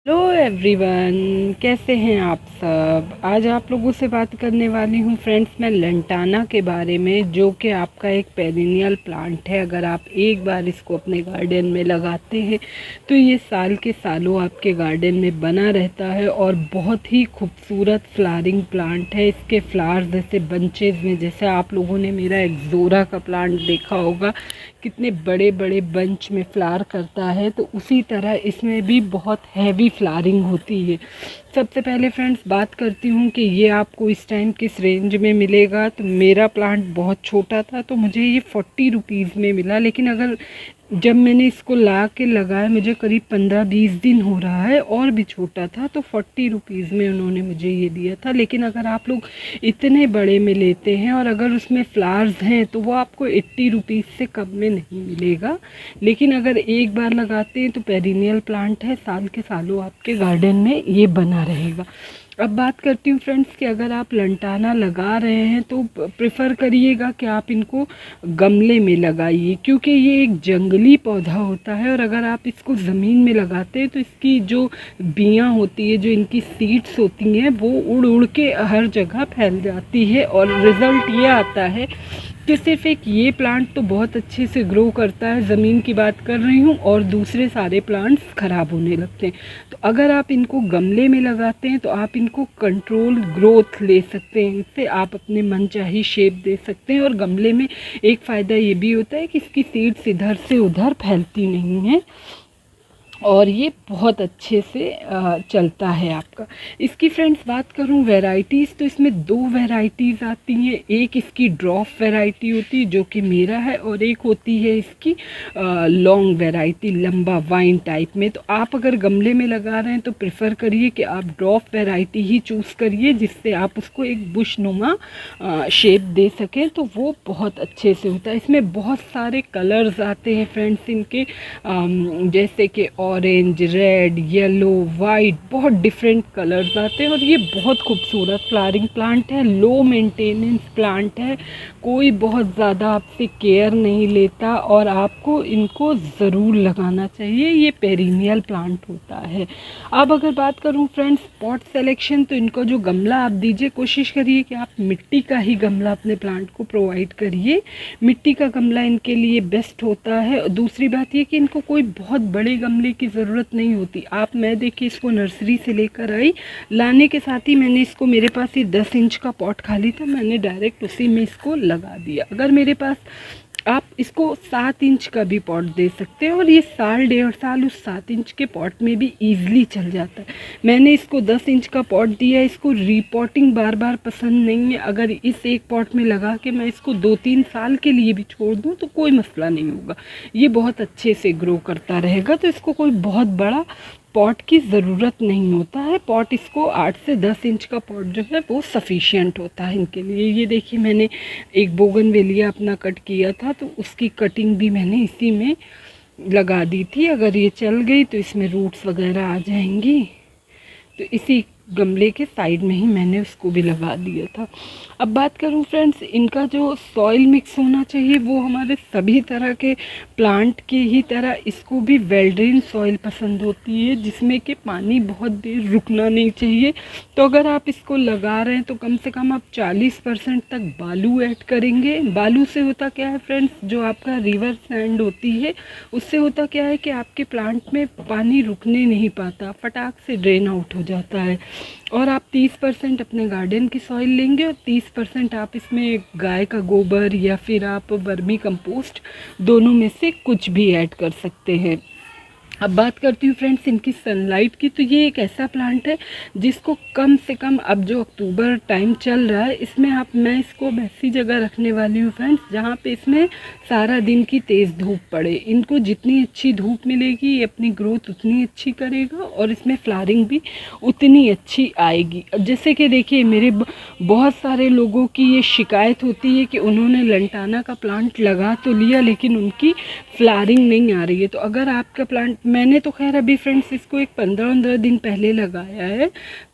Hello everyone, कैसे हैं आप सब। आज आप लोगों से बात करने वाली हूँ फ्रेंड्स मैं लंटाना के बारे में, जो कि आपका एक पेरिनियल प्लांट है। अगर आप एक बार इसको अपने गार्डन में लगाते हैं तो ये साल के सालों आपके गार्डन में बना रहता है और बहुत ही खूबसूरत फ्लावरिंग प्लांट है। इसके फ्लावर्स जैसे बंचेज में, जैसे आप लोगों ने मेरा एक्सोरा का प्लांट देखा होगा कितने बड़े बड़े बंच में फ्लावर करता है, तो उसी तरह इसमें भी बहुत हैवी फ्लावरिंग होती है। सबसे पहले फ्रेंड्स बात करती हूँ कि ये आपको इस टाइम किस रेंज में मिलेगा। तो मेरा प्लांट बहुत छोटा था तो मुझे ये 40 रुपीज़ में मिला, लेकिन अगर जब मैंने इसको ला के लगाया मुझे करीब 15-20 दिन हो रहा है और भी छोटा था, तो 40 रुपीज़ में उन्होंने मुझे ये दिया था। लेकिन अगर आप लोग इतने बड़े में लेते हैं और अगर उसमें फ्लावर्स हैं तो वो आपको 80 रुपीज़ से कम में नहीं मिलेगा। लेकिन अगर एक बार लगाते हैं तो पेरिनियल प्लांट है, साल के सालों आपके गार्डन में ये बना रहेगा। अब बात करती हूँ फ्रेंड्स कि अगर आप लंटाना लगा रहे हैं तो प्रेफर करिएगा कि आप इनको गमले में लगाइए, क्योंकि ये एक जंगली पौधा होता है और अगर आप इसको ज़मीन में लगाते हैं तो इसकी जो बियाँ होती है, जो इनकी सीड्स होती हैं, वो उड़ उड़ के हर जगह फैल जाती है और रिज़ल्ट ये आता है कि सिर्फ एक ये प्लांट तो बहुत अच्छे से ग्रो करता है, ज़मीन की बात कर रही हूँ, और दूसरे सारे प्लांट्स ख़राब होने लगते हैं। तो अगर आप इनको गमले में लगाते हैं तो आप इनको कंट्रोल ग्रोथ ले सकते हैं, इससे आप अपने मनचाही शेप दे सकते हैं। और गमले में एक फ़ायदा ये भी होता है कि इसकी सीड्स इधर से उधर फैलती नहीं हैं और ये बहुत अच्छे से चलता है आपका। इसकी फ्रेंड्स बात करूं वैरायटीज़, तो इसमें 2 वैरायटीज़ आती हैं। एक इसकी ड्रॉप वैरायटी होती है जो कि मेरा है, और एक होती है इसकी लॉन्ग वैरायटी, लंबा वाइन टाइप में। तो आप अगर गमले में लगा रहे हैं तो प्रेफर करिए कि आप ड्रॉप वैरायटी ही चूज़ करिए, जिससे आप उसको एक बुशनुमा शेप दे सकें, तो वो बहुत अच्छे से होता है। इसमें बहुत सारे कलर्स आते हैं फ्रेंड्स इनके, जैसे कि ऑरेंज, रेड, येलो, वाइट, बहुत डिफरेंट कलर्स आते हैं और ये बहुत खूबसूरत फ्लावरिंग प्लांट है। लो मेंटेनेंस प्लांट है, कोई बहुत ज़्यादा आपसे केयर नहीं लेता और आपको इनको ज़रूर लगाना चाहिए। ये पेरिनियल प्लांट होता है। अब अगर बात करूं फ्रेंड्स पॉट सिलेक्शन, तो इनको जो गमला आप दीजिए, कोशिश करिए कि आप मिट्टी का ही गमला अपने प्लांट को प्रोवाइड करिए। मिट्टी का गमला इनके लिए बेस्ट होता है। दूसरी बात ये कि इनको कोई बहुत बड़े गमले की ज़रूरत नहीं होती। मैं देखिए इसको नर्सरी से लेकर आई, लाने के साथ ही मैंने इसको, मेरे पास ये 10 इंच का पॉट खाली था, मैंने डायरेक्ट उसी में इसको लगा दिया। अगर मेरे पास, आप इसको 7 इंच का भी पॉट दे सकते हैं और ये साल 1.5 साल उस 7 इंच के पॉट में भी ईजिली चल जाता है। मैंने इसको 10 इंच का पॉट दिया, इसको रीपॉटिंग बार बार पसंद नहीं है। अगर इस एक पॉट में लगा के मैं इसको 2-3 साल के लिए भी छोड़ दूँ तो कोई मसला नहीं होगा, ये बहुत अच्छे से ग्रो करता रहेगा। तो इसको कोई बहुत बड़ा पॉट की ज़रूरत नहीं होता है। पॉट इसको 8 से 10 इंच का पॉट जो है वो सफिशिएंट होता है इनके लिए। ये देखिए मैंने एक बोगनवेलिया अपना कट किया था, तो उसकी कटिंग भी मैंने इसी में लगा दी थी। अगर ये चल गई तो इसमें रूट्स वगैरह आ जाएंगी, तो इसी गमले के साइड में ही मैंने उसको भी लगा दिया था। अब बात करूं फ्रेंड्स, इनका जो सॉइल मिक्स होना चाहिए वो हमारे सभी तरह के प्लांट के ही तरह इसको भी वेल ड्रेन सॉइल पसंद होती है, जिसमें कि पानी बहुत देर रुकना नहीं चाहिए। तो अगर आप इसको लगा रहे हैं तो कम से कम आप 40% तक बालू ऐड करेंगे। बालू से होता क्या है फ्रेंड्स, जो आपका रिवर सैंड होती है उससे होता क्या है कि आपके प्लांट में पानी रुकने नहीं पाता, फटाक से ड्रेन आउट हो जाता है। और आप 30% अपने गार्डन की सॉइल लेंगे और 30% आप इसमें गाय का गोबर या फिर आप वर्मी कंपोस्ट, दोनों में से कुछ भी ऐड कर सकते हैं। अब बात करती हूँ फ्रेंड्स इनकी सनलाइट की, तो ये एक ऐसा प्लांट है जिसको कम से कम, अब जो अक्टूबर टाइम चल रहा है इसमें मैं इसको ऐसी जगह रखने वाली हूँ फ्रेंड्स जहाँ पे इसमें सारा दिन की तेज़ धूप पड़े। इनको जितनी अच्छी धूप मिलेगी ये अपनी ग्रोथ उतनी अच्छी करेगा और इसमें फ्लावरिंग भी उतनी अच्छी आएगी। अब जैसे कि देखिए मेरे बहुत सारे लोगों की ये शिकायत होती है कि उन्होंने लंटाना का प्लांट लगा तो लिया लेकिन उनकी फ्लावरिंग नहीं आ रही है। तो अगर आपका प्लांट, मैंने तो खैर अभी फ्रेंड्स इसको एक 15-15 दिन पहले लगाया है,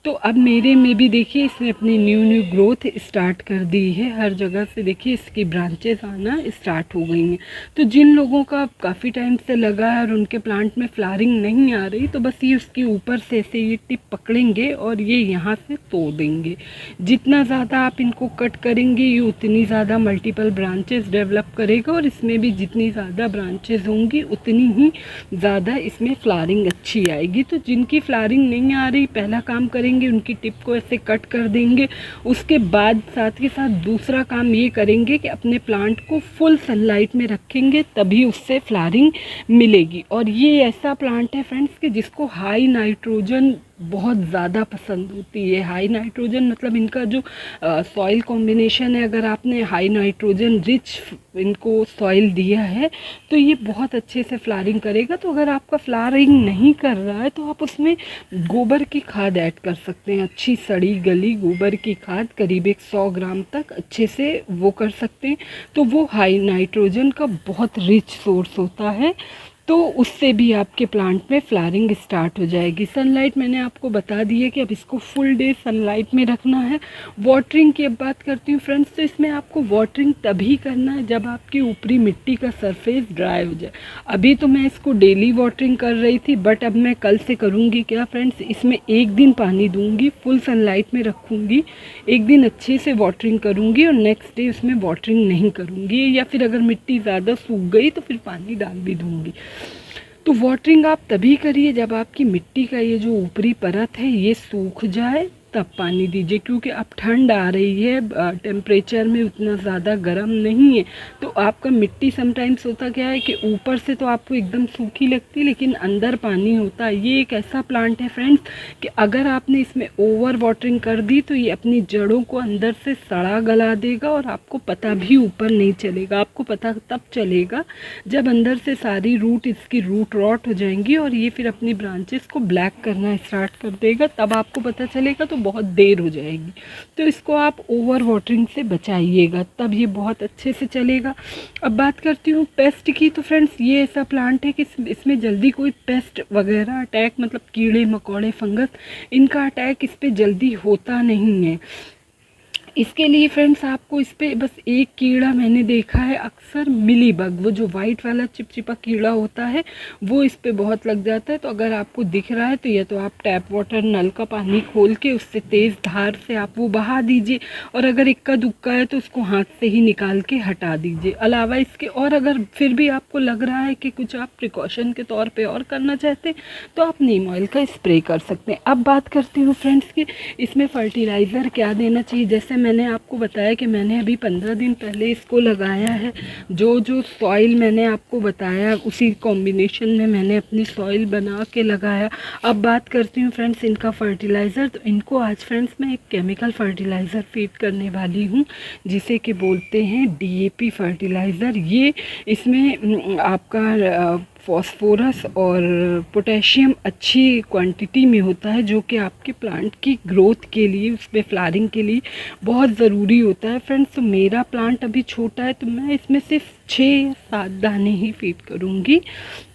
तो अब मेरे में भी देखिए इसने अपनी न्यू ग्रोथ स्टार्ट कर दी है। हर जगह से देखिए इसकी ब्रांचेस आना स्टार्ट हो गई हैं। तो जिन लोगों का काफ़ी टाइम से लगा है और उनके प्लांट में फ्लावरिंग नहीं आ रही, तो बस ये उसके ऊपर से ऐसे ये टिप पकड़ेंगे और ये यहाँ से तोड़ देंगे। जितना ज़्यादा आप इनको कट करेंगे ये उतनी ज़्यादा मल्टीपल ब्रांचेस डेवलप करेगा, और इसमें भी जितनी ज़्यादा ब्रांचेस होंगी उतनी ही ज़्यादा इसमें फ्लावरिंग अच्छी आएगी। तो जिनकी फ्लावरिंग नहीं आ रही, पहला काम करेंगे उनकी टिप को ऐसे कट कर देंगे। उसके बाद साथ के साथ दूसरा काम ये करेंगे कि अपने प्लांट को फुल सनलाइट में रखेंगे, तभी उससे फ्लावरिंग मिलेगी। और ये ऐसा प्लांट है फ्रेंड्स कि जिसको हाई नाइट्रोजन बहुत ज़्यादा पसंद होती है। हाई नाइट्रोजन मतलब इनका जो सॉइल कॉम्बिनेशन है, अगर आपने हाई नाइट्रोजन रिच इनको सॉइल दिया है तो ये बहुत अच्छे से फ्लावरिंग करेगा। तो अगर आपका फ्लावरिंग नहीं कर रहा है तो आप उसमें गोबर की खाद ऐड कर सकते हैं। अच्छी सड़ी गली गोबर की खाद करीब 100 ग्राम तक अच्छे से वो कर सकते हैं, तो वो हाई नाइट्रोजन का बहुत रिच सोर्स होता है। तो उससे भी आपके प्लांट में फ्लावरिंग स्टार्ट हो जाएगी। सनलाइट मैंने आपको बता दी है कि अब इसको फुल डे सनलाइट में रखना है। वाटरिंग की अब बात करती हूँ फ्रेंड्स, तो इसमें आपको वाटरिंग तभी करना है जब आपकी ऊपरी मिट्टी का सरफेस ड्राई हो जाए। अभी तो मैं इसको डेली वाटरिंग कर रही थी, बट अब मैं कल से करूँगी क्या फ्रेंड्स, इसमें एक दिन पानी दूँगी, फुल सनलाइट में रखूँगी, एक दिन अच्छे से वाटरिंग करूँगी और नेक्स्ट डे उसमें वाटरिंग नहीं करूँगी, या फिर अगर मिट्टी ज़्यादा सूख गई तो फिर पानी डाल भी दूँगी। तो वाटरिंग आप तभी करिए जब आपकी मिट्टी का ये जो ऊपरी परत है ये सूख जाए, तब पानी दीजिए। क्योंकि अब ठंड आ रही है, टेम्परेचर में उतना ज़्यादा गर्म नहीं है, तो आपका मिट्टी समटाइम्स होता क्या है कि ऊपर से तो आपको एकदम सूखी लगती है लेकिन अंदर पानी होता है। ये एक ऐसा प्लांट है फ्रेंड्स कि अगर आपने इसमें ओवर वाटरिंग कर दी तो ये अपनी जड़ों को अंदर से सड़ा गला देगा और आपको पता भी ऊपर नहीं चलेगा। आपको पता तब चलेगा जब अंदर से सारी रूट इसकी रूट रॉट हो जाएंगी और ये फिर अपनी ब्रांचेस को ब्लैक करना स्टार्ट कर देगा, तब आपको पता चलेगा। तो बहुत देर हो जाएगी, तो इसको आप ओवर वाटरिंग से बचाइएगा, तब ये बहुत अच्छे से चलेगा। अब बात करती हूँ पेस्ट की, तो फ्रेंड्स ये ऐसा प्लांट है कि इसमें जल्दी कोई पेस्ट वगैरह अटैक, मतलब कीड़े मकोड़े फंगस, इनका अटैक इस पर जल्दी होता नहीं है। इसके लिए फ्रेंड्स आपको इस पर बस एक कीड़ा मैंने देखा है अक्सर, मिली बग, वो जो वाइट वाला चिपचिपा कीड़ा होता है वो इस पर बहुत लग जाता है। तो अगर आपको दिख रहा है तो या तो आप टैप वाटर नल का पानी खोल के उससे तेज़ धार से आप वो बहा दीजिए, और अगर इक्का दुक्का है तो उसको हाथ से ही निकाल के हटा दीजिए। अलावा इसके और अगर फिर भी आपको लग रहा है कि कुछ आप प्रिकॉशन के तौर पर और करना चाहते हैं तो आप नीम ऑयल का स्प्रे कर सकते हैं। अब बात करती हूँ फ्रेंड्स कि इसमें फर्टिलाइज़र क्या देना चाहिए। जैसे मैंने आपको बताया कि मैंने अभी 15 दिन पहले इसको लगाया है, जो सॉइल मैंने आपको बताया उसी कॉम्बिनेशन में मैंने अपनी सॉइल बना के लगाया। अब बात करती हूँ फ्रेंड्स इनका फर्टिलाइज़र। तो इनको आज फ्रेंड्स मैं एक केमिकल फर्टिलाइज़र फीड करने वाली हूँ जिसे कि बोलते हैं DAP फर्टिलाइज़र। ये इसमें आपका फॉस्फोरस और पोटेशियम अच्छी क्वांटिटी में होता है, जो कि आपके प्लांट की ग्रोथ के लिए, उसमें फ्लावरिंग के लिए बहुत ज़रूरी होता है फ्रेंड्स। तो मेरा प्लांट अभी छोटा है तो मैं इसमें सिर्फ 6 या 7 दाने ही फीड करूँगी,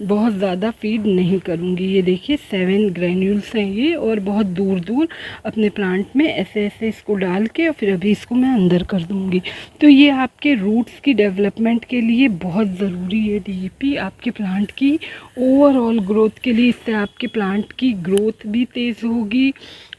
बहुत ज़्यादा फीड नहीं करूँगी। ये देखिए 7 ग्रैन्यूल्स हैं ये, और बहुत दूर दूर अपने प्लांट में ऐसे ऐसे इसको डाल के और फिर अभी इसको मैं अंदर कर दूँगी। तो ये आपके रूट्स की डेवलपमेंट के लिए बहुत ज़रूरी है DAP, आपके प्लांट की ओवरऑल ग्रोथ के लिए। इससे आपके प्लांट की ग्रोथ भी तेज़ होगी,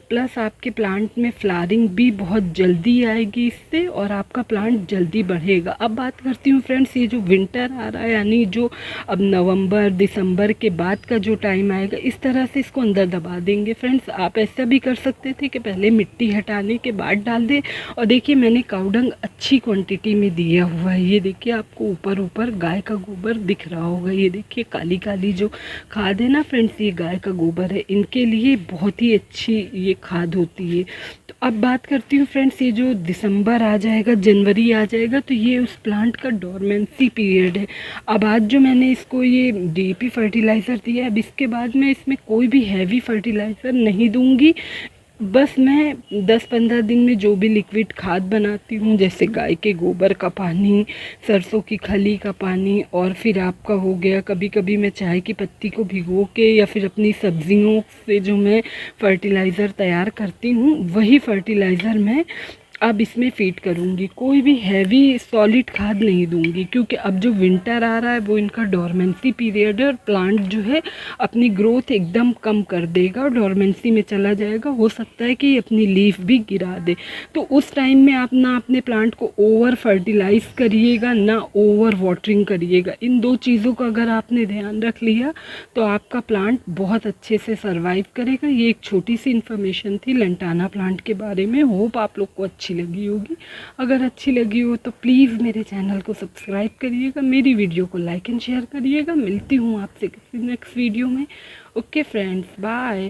प्लस आपके प्लांट में फ्लावरिंग भी बहुत जल्दी आएगी इससे, और आपका प्लांट जल्दी बढ़ेगा। अब बात करती हूँ फ्रेंड्स, ये जो विंटर आ रहा है, यानी जो अब नवंबर दिसंबर के बाद का जो टाइम आएगा, इस तरह से इसको अंदर दबा देंगे फ्रेंड्स। आप ऐसा भी कर सकते थे कि पहले मिट्टी हटाने के बाद डाल दें। और देखिए मैंने काउडंग अच्छी क्वांटिटी में दिया हुआ है। ये देखिए आपको ऊपर ऊपर गाय का गोबर दिख रहा होगा। ये देखिए काली काली जो खाद है ना फ्रेंड्स, ये गाय का गोबर है, इनके लिए बहुत ही अच्छी ये खाद होती है। तो अब बात करती हूँ फ्रेंड्स, ये जो दिसंबर आ जाएगा, जनवरी आ जाएगा, तो ये उस प्लांट का डोरमेंसी पीरियड है। अब आज जो मैंने इसको ये DAP फर्टिलाइज़र दिया है, अब इसके बाद मैं इसमें कोई भी हैवी फर्टिलाइज़र नहीं दूंगी। बस मैं 10-15 दिन में जो भी लिक्विड खाद बनाती हूँ, जैसे गाय के गोबर का पानी, सरसों की खली का पानी, और फिर आपका हो गया कभी कभी मैं चाय की पत्ती को भिगो के या फिर अपनी सब्जियों से जो मैं फर्टिलाइज़र तैयार करती हूँ, वही फर्टिलाइज़र मैं अब इसमें फीड करूँगी। कोई भी हैवी सॉलिड खाद नहीं दूँगी, क्योंकि अब जो विंटर आ रहा है वो इनका डोरमेंसी पीरियड है, और प्लांट जो है अपनी ग्रोथ एकदम कम कर देगा और डोरमेंसी में चला जाएगा। हो सकता है कि अपनी लीफ भी गिरा दे। तो उस टाइम में आप ना अपने प्लांट को ओवर फर्टिलाइज करिएगा, ना ओवर वाटरिंग करिएगा। इन दो चीज़ों का अगर आपने ध्यान रख लिया तो आपका प्लांट बहुत अच्छे से सर्वाइव करेगा। ये एक छोटी सी इन्फॉर्मेशन थी लंटाना प्लांट के बारे में। होप आप लोग को अच्छी लगी होगी। अगर अच्छी लगी हो तो प्लीज़ मेरे चैनल को सब्सक्राइब करिएगा, मेरी वीडियो को लाइक एंड शेयर करिएगा। मिलती हूँ आपसे किसी नेक्स्ट वीडियो में। Okay friends, bye.